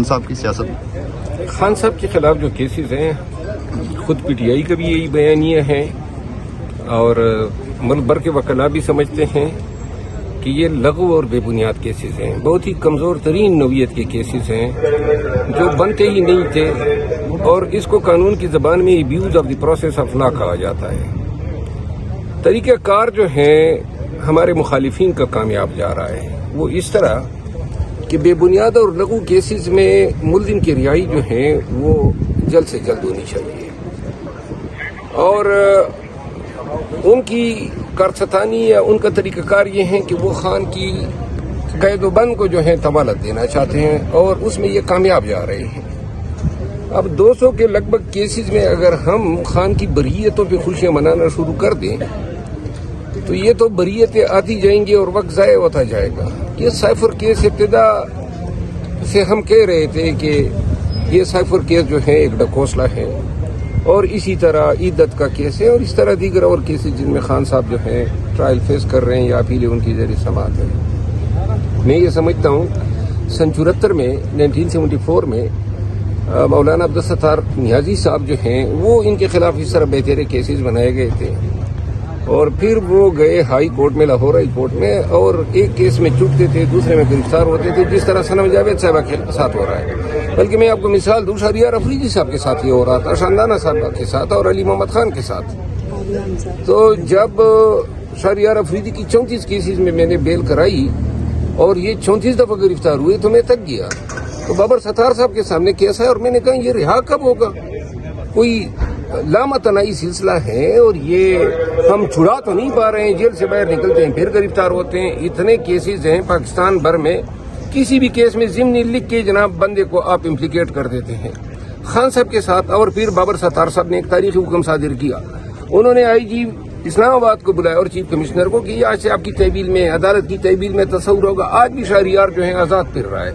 خان صاحب کی سیاست؟ خان صاحب کے خلاف جو کیسز ہیں خود پی ٹی آئی کا بھی یہی بیانیہ ہے اور ملک بھر کے وکلاء بھی سمجھتے ہیں کہ یہ لغو اور بے بنیاد کیسز ہیں، بہت ہی کمزور ترین نوعیت کے کیسز ہیں جو بنتے ہی نہیں تھے، اور اس کو قانون کی زبان میں abuse of the process of law کہا جاتا ہے۔ طریقہ کار جو ہے ہمارے مخالفین کا کامیاب جا رہا ہے، وہ اس طرح کہ بے بنیاد اور لغو کیسز میں ملزم کی رہائی جو ہے وہ جلد سے جلد ہونی چاہیے، اور ان کی کارستانی یا ان کا طریقہ کار یہ ہے کہ وہ خان کی قید و بند کو جو ہے طوالت دینا چاہتے ہیں، اور اس میں یہ کامیاب جا رہے ہیں۔ اب 200 کے لگ بھگ کیسز میں اگر ہم خان کی بریتوں پہ خوشیاں منانا شروع کر دیں تو یہ تو بریتیں آتی جائیں گی اور وقت ضائع ہوتا جائے گا۔ یہ سائفر کیس ابتدا سے ہم کہہ رہے تھے کہ یہ سائفر کیس جو ہے ایک ڈکوسلہ ہے، اور اسی طرح عیدت کا کیس ہے، اور اس طرح دیگر اور کیسز جن میں خان صاحب جو ہے ٹرائل فیس کر رہے ہیں یا اپیلیں ان کی زیر سماعت ہے۔ میں یہ سمجھتا ہوں سن 74 میں 1974 میں مولانا عبدالستار نیازی صاحب جو ہیں وہ ان کے خلاف اس طرح بہترے کیسز بنائے گئے تھے، اور پھر وہ گئے ہائی کورٹ میں، لاہور ہائی کورٹ میں، اور ایک کیس میں چٹتے تھے، دوسرے میں گرفتار ہوتے تھے، جس طرح سنم جاوید صاحبہ کے ساتھ ہو رہا ہے۔ بلکہ میں آپ کو مثال دوں، شہریار افریدی صاحب کے ساتھ یہ ہو رہا تھا، شاندانہ صاحبہ کے ساتھ اور علی محمد خان کے ساتھ۔ تو جب شہریار افریدی کی 34 کیسز میں میں نے بیل کرائی اور یہ 34 دفعہ گرفتار ہوئے تو میں تک گیا، تو بابر ستار صاحب کے سامنے کیس ہے، اور میں نے کہا یہ رہا کب ہوگا؟ کوئی لامتناہی سلسلہ ہے، اور یہ ہم چھڑا تو نہیں پا رہے ہیں، جیل سے باہر نکلتے ہیں پھر گرفتار ہوتے ہیں۔ اتنے کیسز ہیں پاکستان بھر میں، کسی بھی کیس میں ضمنی لکھ کے جناب بندے کو آپ امپلیکیٹ کر دیتے ہیں۔ خان صاحب کے ساتھ اور پھر بابر ستار صاحب نے ایک تاریخی حکم صادر کیا، انہوں نے آئی جی اسلام آباد کو بلایا اور چیف کمشنر کو کہ آج سے آپ کی تحویل میں، عدالت کی تحویل میں تصور ہوگا۔ آج بھی شہریار جو ہے آزاد پھر رہا ہے۔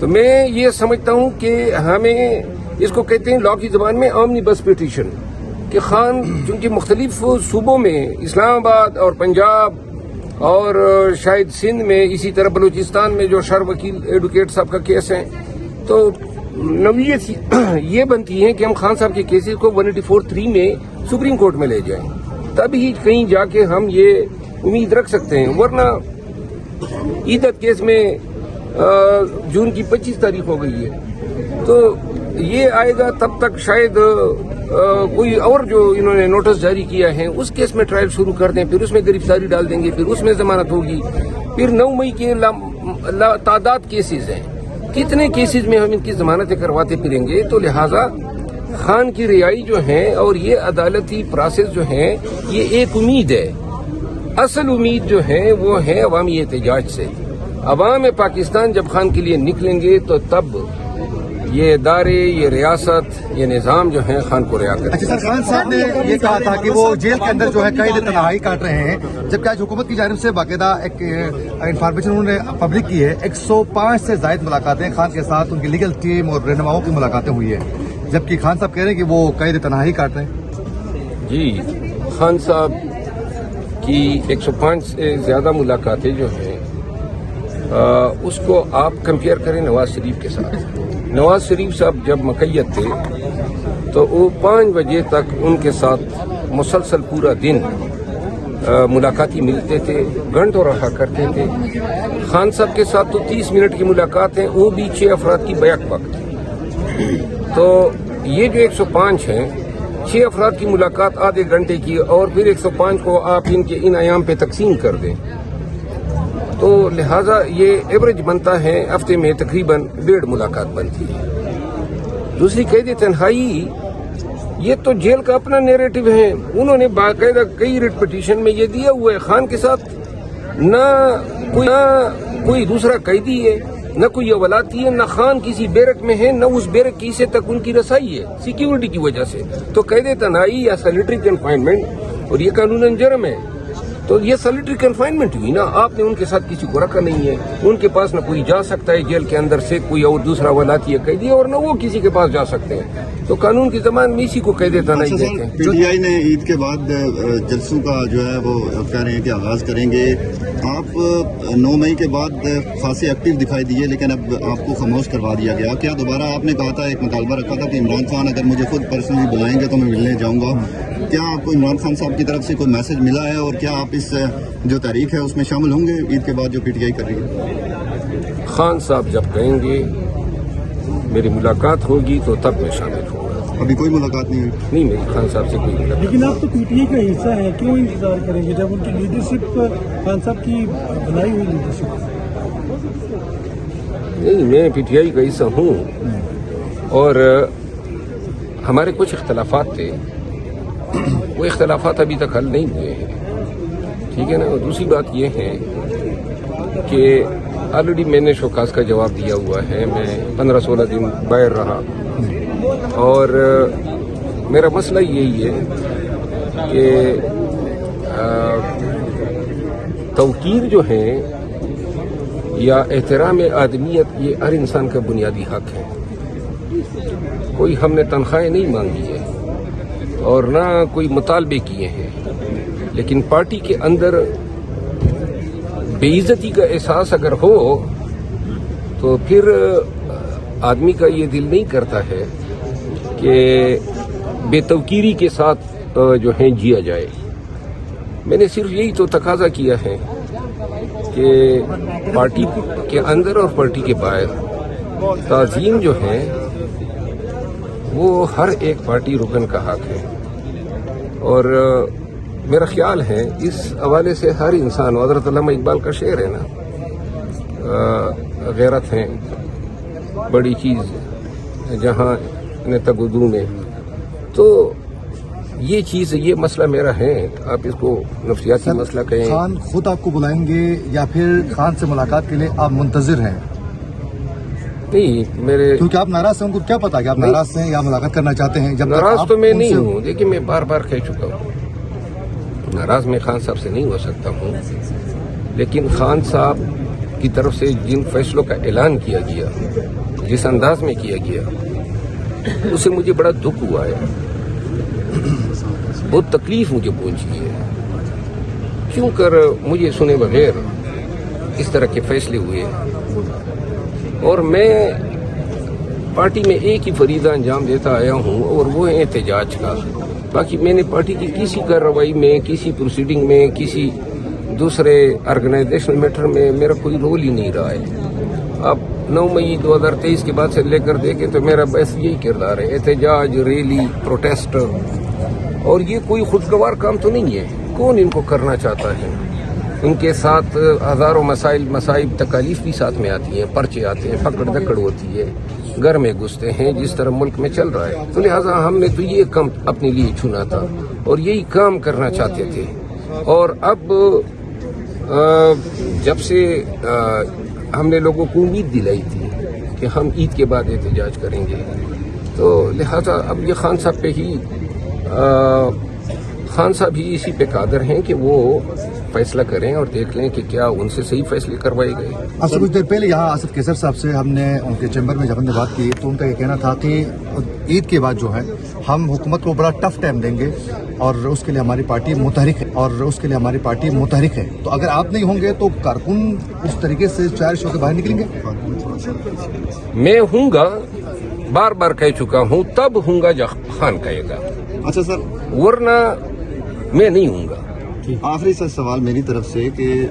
تو میں یہ سمجھتا ہوں کہ ہمیں اس کو کہتے ہیں لا کی زبان میں آمنی بس پیٹیشن، کہ خان چونکہ مختلف صوبوں میں، اسلام آباد اور پنجاب اور شاید سندھ میں، اسی طرح بلوچستان میں جو شر وکیل ایڈوکیٹ صاحب کا کیس ہے، تو نوعیت یہ بنتی ہے کہ ہم خان صاحب کے کیسز کو 184(3) میں سپریم کورٹ میں لے جائیں، تب ہی کہیں جا کے ہم یہ امید رکھ سکتے ہیں۔ ورنہ عیدت کیس میں جون کی 25 تاریخ ہو گئی ہے، تو یہ آئے گا تب تک شاید کوئی اور جو انہوں نے نوٹس جاری کیا ہے اس کیس میں ٹرائل شروع کر دیں، پھر اس میں گرفتاری ڈال دیں گے، پھر اس میں ضمانت ہوگی، پھر 9 مئی کے تعداد کیسز ہیں، کتنے کیسز میں ہم ان کی ضمانتیں کرواتے پھریں گے۔ تو لہٰذا خان کی رہائی جو ہے اور یہ عدالتی پروسیس جو ہے یہ ایک امید ہے، اصل امید جو ہے وہ ہے عوامی احتجاج سے۔ عوام پاکستان جب خان کے لیے نکلیں گے تو تب یہ ادارے، یہ ریاست، یہ نظام جو ہے خان کو رعا کرے۔ اچھا سر، خان صاحب نے یہ کہا تھا کہ وہ جیل کے اندر جو ہے قید تنہائی کاٹ رہے ہیں، جبکہ آج حکومت کی جانب سے باقاعدہ ایک انفارمیشن انہوں نے پبلک کی ہے، 105 سے زائد ملاقاتیں خان کے ساتھ ان کی لیگل ٹیم اور رہنماؤں کی ملاقاتیں ہوئی ہیں، جبکہ خان صاحب کہہ رہے ہیں کہ وہ قید تنہائی کاٹ رہے ہیں۔ جی، خان صاحب کی 105 سے زیادہ ملاقاتیں جو ہیں اس کو آپ کمپیئر کریں نواز شریف کے ساتھ۔ نواز شریف صاحب جب مقید تھے تو وہ 5 بجے تک ان کے ساتھ مسلسل پورا دن ملاقاتی ملتے تھے، گھنٹوں رہا کرتے تھے۔ خان صاحب کے ساتھ تو 30 منٹ کی ملاقات ہیں، وہ بھی 6 افراد کی بیک وقت۔ تو یہ جو 105 ہیں، 6 افراد کی ملاقات آدھے گھنٹے کی، اور پھر 105 کو آپ ان کے ان ایام پہ تقسیم کر دیں، تو لہٰذا یہ ایوریج بنتا ہے ہفتے میں تقریباً 1.5 ملاقات بنتی ہے۔ دوسری قید تنہائی، یہ تو جیل کا اپنا نیریٹو ہے، انہوں نے باقاعدہ کئی ریٹ پٹیشن میں یہ دیا ہوا ہے، خان کے ساتھ نہ کوئی دوسرا قیدی ہے، نہ کوئی اولاتی ہے، نہ خان کسی بیرک میں ہے، نہ اس بیرک کی سے تک ان کی رسائی ہے سیکیورٹی کی وجہ سے۔ تو قید تنہائی یا سیلیٹری کنفائنمنٹ، اور یہ قانوناً جرم ہے، تو یہ سیلیٹری کنفائنمنٹ ہوئی نا، آپ نے ان کے ساتھ کسی کو رکھا نہیں ہے، ان کے پاس نہ کوئی جا سکتا ہے جیل کے اندر سے کوئی اور دوسرا ولاتی ہے قیدی، اور نہ وہ کسی کے پاس جا سکتے ہیں، تو قانون کی زبان میں اسی کو قید تنہائی کہتے ہیں۔ پی ٹی آئی نے عید کے بعد جلسوں کا جو ہے وہ کہہ رہے ہیں کہ آغاز کریں گے، آپ 9 مئی کے بعد خاصے ایکٹیو دکھائی دیے لیکن اب آپ کو خاموش کروا دیا گیا. کیا دوبارہ آپ نے کہا تھا، ایک مطالبہ رکھا تھا کہ عمران خان اگر مجھے خود پرسنلی بلائیں گے تو میں ملنے جاؤں گا. کیا آپ کو عمران خان صاحب کی طرف سے کوئی میسج ملا ہے اور کیا آپ اس جو تاریخ ہے اس میں شامل ہوں گے عید کے بعد جو پی ٹی آئی کر رہی ہے؟ خان صاحب جب کہیں گے میری ملاقات ہوگی تو تب میں شامل ہوں گا. ابھی کوئی ملاقات نہیں ہوئی؟ نہیں، میری خان صاحب سے کوئی ملاقات. لیکن آپ تو پی ٹی آئی کا حصہ ہیں، کیوں انتظار کریں گے جب ان کی لیڈرشپ خان صاحب کی بنائی ہوئی لیڈرشپ؟ نہیں، میں پی ٹی آئی کا حصہ ہوں اور ہمارے کچھ اختلافات تھے، وہ اختلافات ابھی تک حل نہیں ہوئے ہیں. ٹھیک ہے نا. اور دوسری بات یہ ہے کہ آلریڈی میں نے شوکاز کا جواب دیا ہوا ہے. میں 15-16 دن باہر رہا اور میرا مسئلہ یہی ہے کہ توقیر جو ہے یا احترام آدمیت یہ ہر انسان کا بنیادی حق ہے. کوئی ہم نے تنخواہیں نہیں مانگی ہے اور نہ کوئی مطالبے کیے ہیں، لیکن پارٹی کے اندر بے عزتی کا احساس اگر ہو تو پھر آدمی کا یہ دل نہیں کرتا ہے کہ بے توقیری کے ساتھ جو ہے جیا جائے. میں نے صرف یہی تو تقاضا کیا ہے کہ پارٹی کے اندر اور پارٹی کے باہر تعظیم جو ہے وہ ہر ایک پارٹی رکن کا حق ہے. اور میرا خیال ہے اس حوالے سے ہر انسان، حضرت علامہ اقبال کا شعر ہے نا، غیرت ہے بڑی چیز جہاں نے تگدو میں، تو یہ چیز، یہ مسئلہ میرا ہے. آپ اس کو نفسیاتی مسئلہ کہیں. خان خود آپ کو بلائیں گے یا پھر خان سے ملاقات کے لیے آپ منتظر ہیں؟ نہیں، میرے کیونکہ آپ ناراض ہیں، ان کو کیا پتا کہ آپ ناراض ہیں یا ملاقات کرنا چاہتے ہیں؟ جب ناراض تو میں نہیں ہوں. دیکھیں، میں بار بار کہہ چکا ہوں، ناراض میں خان صاحب سے نہیں ہو سکتا ہوں، لیکن خان صاحب کی طرف سے جن فیصلوں کا اعلان کیا گیا، جس انداز میں کیا گیا، اس سے مجھے بڑا دکھ ہوا ہے، بہت تکلیف مجھے پہنچی ہے. کیوں کر مجھے سنے بغیر اس طرح کے فیصلے ہوئے. اور میں پارٹی میں ایک ہی فریضہ انجام دیتا آیا ہوں اور وہ ہے احتجاج کا. باقی میں نے پارٹی کی کسی کارروائی میں، کسی پروسیڈنگ میں، کسی دوسرے آرگنائزیشنل میٹر میں میرا کوئی رول ہی نہیں رہا ہے. اب 9 مئی 2023 کے بعد سے لے کر دیکھیں تو میرا بس یہی کردار ہے، احتجاج، ریلی، پروٹیسٹ. اور یہ کوئی خوشگوار کام تو نہیں ہے. کون ان کو کرنا چاہتا ہے؟ ان کے ساتھ ہزاروں مسائل، مصائب، تکالیف بھی ساتھ میں آتی ہیں، پرچے آتے ہیں، پکڑ دکڑ ہوتی ہے، گھر میں گھستے ہیں، جس طرح ملک میں چل رہا ہے. تو لہٰذا ہم نے تو یہ کام اپنے لیے چنا تھا اور یہی کام کرنا چاہتے تھے. اور اب جب سے ہم نے لوگوں کو امید دلائی تھی کہ ہم عید کے بعد احتجاج کریں گے، تو لہٰذا اب یہ خان صاحب پہ ہی خان صاحب ہی اسی پہ قادر ہیں کہ وہ فیصلہ کریں اور دیکھ لیں کہ کیا ان سے صحیح فیصلے کروائے گئے. اب سے کچھ دیر پہلے یہاں آصف کیسر صاحب سے ہم نے ان کے چیمبر میں جب ہم نے بات کی تو ان کا یہ کہنا تھا کہ عید کے بعد جو ہے ہم حکومت کو بڑا ٹف ٹائم دیں گے اور اس کے لیے ہماری پارٹی متحرک ہے. تو اگر آپ نہیں ہوں گے تو کارکن اس طریقے سے چار شو سے باہر نکلیں گے؟ میں ہوں گا، بار بار کہہ چکا ہوں، تب ہوں گا جب خان کہے گا. اچھا سر، ورنہ میں نہیں ہوں گا. آخری سر سوال میری طرف سے کہ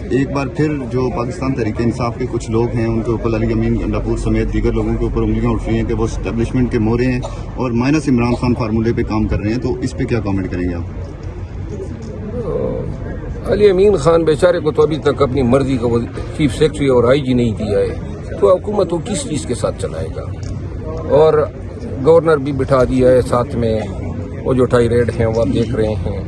ایک بار پھر جو پاکستان تحریک انصاف کے کچھ لوگ ہیں ان کے اوپر علی امین ڈاپور سمیت دیگر لوگوں کے اوپر انگلیاں اٹھ رہی ہیں کہ وہ اسٹیبلشمنٹ کے مورے ہیں اور مائنس عمران خان فارمولے پہ کام کر رہے ہیں، تو اس پہ کیا کامنٹ کریں گے آپ؟ علی امین خان بیچارے کو تو ابھی تک اپنی مرضی کا چیف سیکرٹری اور آئی جی نہیں دیا ہے، تو حکومت وہ کس چیز کے ساتھ چلائے گا؟ اور گورنر بھی بٹھا دیا ہے ساتھ میں، وہ جو ٹائی ریڈ ہیں وہ آپ دیکھ رہے ہیں.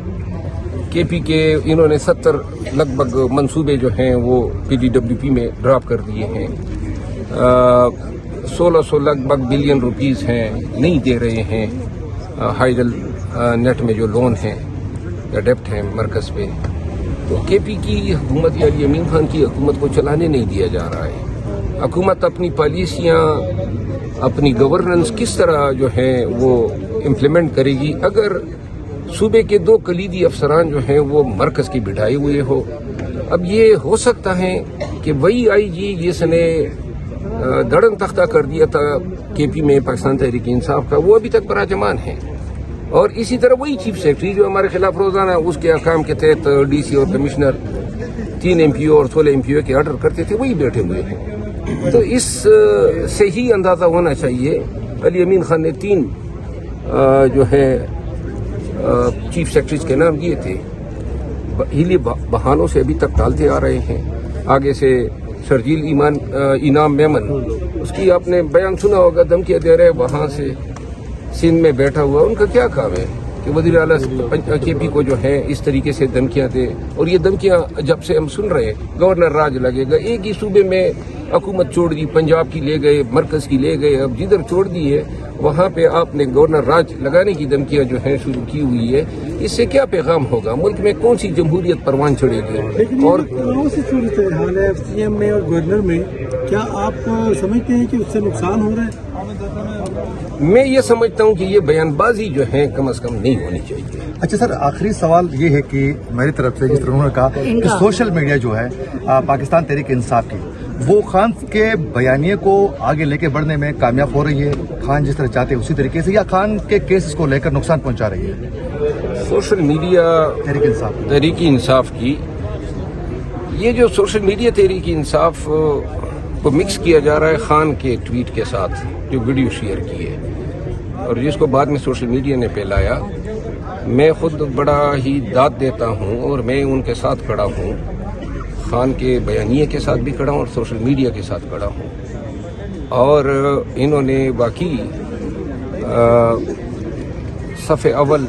کے پی کے انہوں نے 70 لگ بھگ منصوبے جو ہیں وہ پی ڈی ڈبلیو پی میں ڈراپ کر دیے ہیں. 1600 لگ بھگ بلین روپیز ہیں، نہیں دے رہے ہیں. ہائیڈل نیٹ میں جو لون ہیں یا ڈیپٹ ہیں مرکز پہ، تو کے پی کی حکومت یا علی امین خان کی حکومت کو چلانے نہیں دیا جا رہا ہے. حکومت اپنی پالیسیاں، اپنی گورننس کس طرح جو ہے وہ امپلیمنٹ کرے گی اگر صوبے کے 2 کلیدی افسران جو ہیں وہ مرکز کی بٹھائے ہوئے ہو اب یہ ہو سکتا ہے کہ وہی آئی جی جس نے دڑن تختہ کر دیا تھا کے پی میں پاکستان تحریک انصاف کا، وہ ابھی تک براجمان ہے، اور اسی طرح وہی چیف سیکرٹری جو ہمارے خلاف روزانہ اس کے احکام کے تحت ڈی سی اور کمشنر 3 MP اور 16 MP کے آرڈر کرتے تھے، وہی بیٹھے ہوئے ہیں۔ تو اس سے ہی اندازہ ہونا چاہیے علی امین خان نے 3 جو ہے چیف سیکرٹریز کے نام دیے تھے، ہیلی بہانوں سے ابھی تک ٹالتے آ رہے ہیں۔ آگے سے شرجیل انعام میمن، اس کی آپ نے بیان سنا ہوگا، دھمکیاں دے رہے وہاں سے سندھ میں بیٹھا ہوا، ان کا کیا کام ہے کہ وزیر اعلیٰ کے پی کو جو ہے اس طریقے سے دھمکیاں دے؟ اور یہ دھمکیاں جب سے ہم سن رہے ہیں گورنر راج لگے گا، ایک ہی صوبے میں حکومت چھوڑ دی، پنجاب کی لے گئے، مرکز کی لے گئے، اب جدھر چھوڑ دی ہے وہاں پہ آپ نے گورنر راج لگانے کی دھمکیاں جو ہیں شروع کی ہوئی ہے۔ اس سے کیا پیغام ہوگا؟ ملک میں کون سی جمہوریت پروان چڑھے گی؟ اور کون سی صورتحال ہے سی ایم میں اور گورنر میں؟ کیا آپ سمجھتے ہیں کہ اس سے نقصان ہو رہا ہے؟ میں یہ سمجھتا ہوں کہ یہ بیان بازی جو ہے کم از کم نہیں ہونی چاہیے۔ اچھا سر، آخری سوال یہ ہے کہ میری طرف سے جس طرح انہوں نے کہا کہ سوشل میڈیا جو ہے پاکستان تحریک انصاف کی، وہ خان کے بیانیے کو آگے لے کے بڑھنے میں کامیاب ہو رہی ہے، خان جس طرح چاہتے ہیں اسی طریقے سے، یا خان کے کیسز کو لے کر نقصان پہنچا رہی ہے سوشل میڈیا تحریک انصاف کی؟ یہ جو سوشل میڈیا تحریک انصاف کو مکس کیا جا رہا ہے خان کے ٹویٹ کے ساتھ جو ویڈیو شیئر کی ہے، اور جس کو بعد میں سوشل میڈیا نے پھیلایا، میں خود بڑا ہی داد دیتا ہوں اور میں ان کے ساتھ کھڑا ہوں، خان کے بیانیے کے ساتھ بھی کھڑا ہوں اور سوشل میڈیا کے ساتھ کھڑا ہوں، اور انہوں نے واقعی صف اول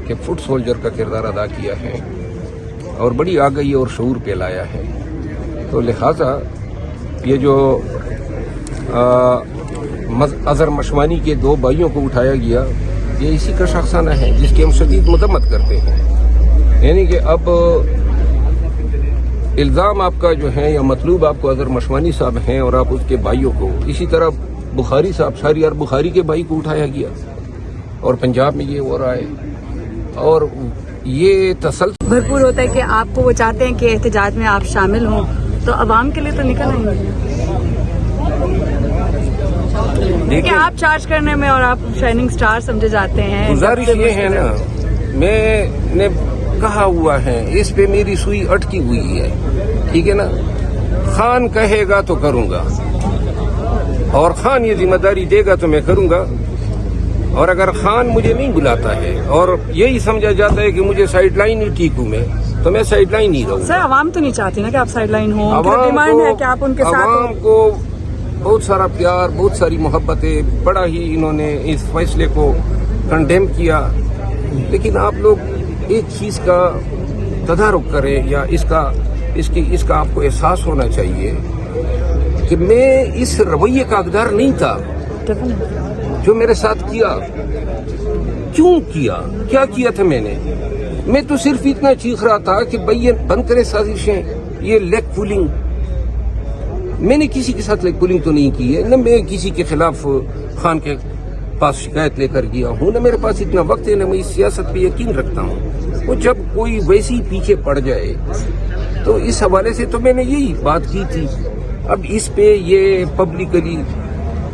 کے فٹ سولجر کا کردار ادا کیا ہے اور بڑی آگہی اور شعور پھیلایا ہے۔ تو لہٰذا یہ جو اظہر مشوانی کے 2 بھائیوں کو اٹھایا گیا، یہ اسی کا شخصانہ ہے جس کی ہم شدید مذمت کرتے ہیں، یعنی کہ اب الزام آپ کا جو ہے یا مطلوب آپ کو اظہر مشوانی صاحب ہیں اور آپ اس کے بھائیوں کو، اسی طرح بخاری صاحب شہریار بخاری کے بھائی کو اٹھایا گیا، اور پنجاب میں یہ ہو رہا ہے، اور یہ تسلسل بھرپور ہوتا ہے کہ آپ کو وہ چاہتے ہیں کہ احتجاج میں آپ شامل ہوں، تو عوام کے لیے تو نکل آئیں گے کہ آپ چارج کرنے میں اور آپ شائننگ سٹار سمجھے جاتے ہیں۔ گزارش یہ ہے نا، میں نے کہا ہوا ہے، اس پہ میری سوئی اٹکی ہوئی ہے، ٹھیک ہے نا، خان کہے گا تو کروں گا، اور خان یہ ذمہ داری دے گا تو میں کروں گا، اور اگر خان مجھے نہیں بلاتا ہے اور یہی سمجھا جاتا ہے کہ مجھے سائیڈ لائن ہی ٹھیک ہوں میں، تو میں سائیڈ لائن ہی رہوں۔ سر عوام تو نہیں چاہتی نا کہ آپ سائیڈ لائن ہوں، ڈیمانڈ ہے کہ آپ ان کے ساتھ عوام کو بہت سارا پیار، بہت ساری محبت ہے، بڑا ہی انہوں نے اس فیصلے کو کنڈیم کیا، لیکن آپ لوگ ایک چیز کا تدارک کریں، یا اس کا آپ کو احساس ہونا چاہیے کہ میں اس رویے کا حقدار نہیں تھا جو میرے ساتھ کیا۔ کیوں کیا؟ کیا کیا تھا میں تو صرف اتنا چیخ رہا تھا کہ بھائی یہ بند کرے سازشیں، یہ لیگ پولنگ۔ میں نے کسی کے ساتھ لیگ پولنگ تو نہیں کی ہے، نہ میں کسی کے خلاف خان کے پاس شکایت لے کر گیا ہوں، نہ میرے پاس اتنا وقت ہے، نہ میں اس سیاست پہ یقین رکھتا ہوں۔ وہ جب کوئی ویسی پیچھے پڑ جائے تو اس حوالے سے تو میں نے یہی بات کی تھی۔ اب اس پہ یہ پبلکلی،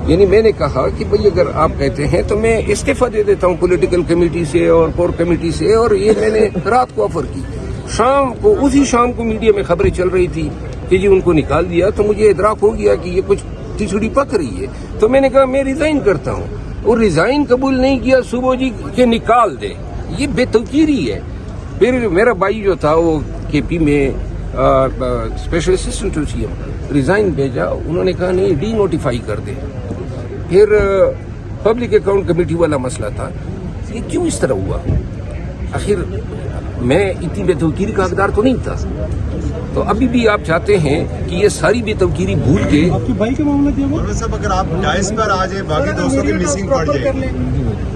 یعنی میں نے کہا کہ بھئی اگر آپ کہتے ہیں تو میں استعفیٰ دے دیتا ہوں پولیٹیکل کمیٹی سے اور کور کمیٹی سے، اور یہ میں نے رات کو آفر کی۔ شام کو، اسی شام کو میڈیا میں خبریں چل رہی تھی کہ جی ان کو نکال دیا، تو مجھے ادراک ہو گیا کہ یہ کچھ ٹچڑی پک رہی ہے، تو میں نے کہا میں ریزائن کرتا ہوں، اور ریزائن قبول نہیں کیا صبح جی کہ نکال دے، یہ بے توقیری ہے۔ پھر میرا بھائی جو تھا وہ کے پی میں special assistant to C M, resign بھیجا، انہوں نے کہا نہیں ڈی نوٹیفائی کر دے۔ پھر پبلک اکاؤنٹ کمیٹی والا مسئلہ تھا، یہ کیوں اس طرح ہوا؟ آخر میں اتنی بے توقیری کا حقدار تو نہیں تھا، تو ابھی بھی آپ چاہتے ہیں کہ یہ ساری بے توقیری بھول کے آپ کے بھائی کا معاملہ کیا ہوا؟ صاحب اگر آپ ڈائس پر آ جائیں، باقی دوستوں کی مسنگ پڑ جائے،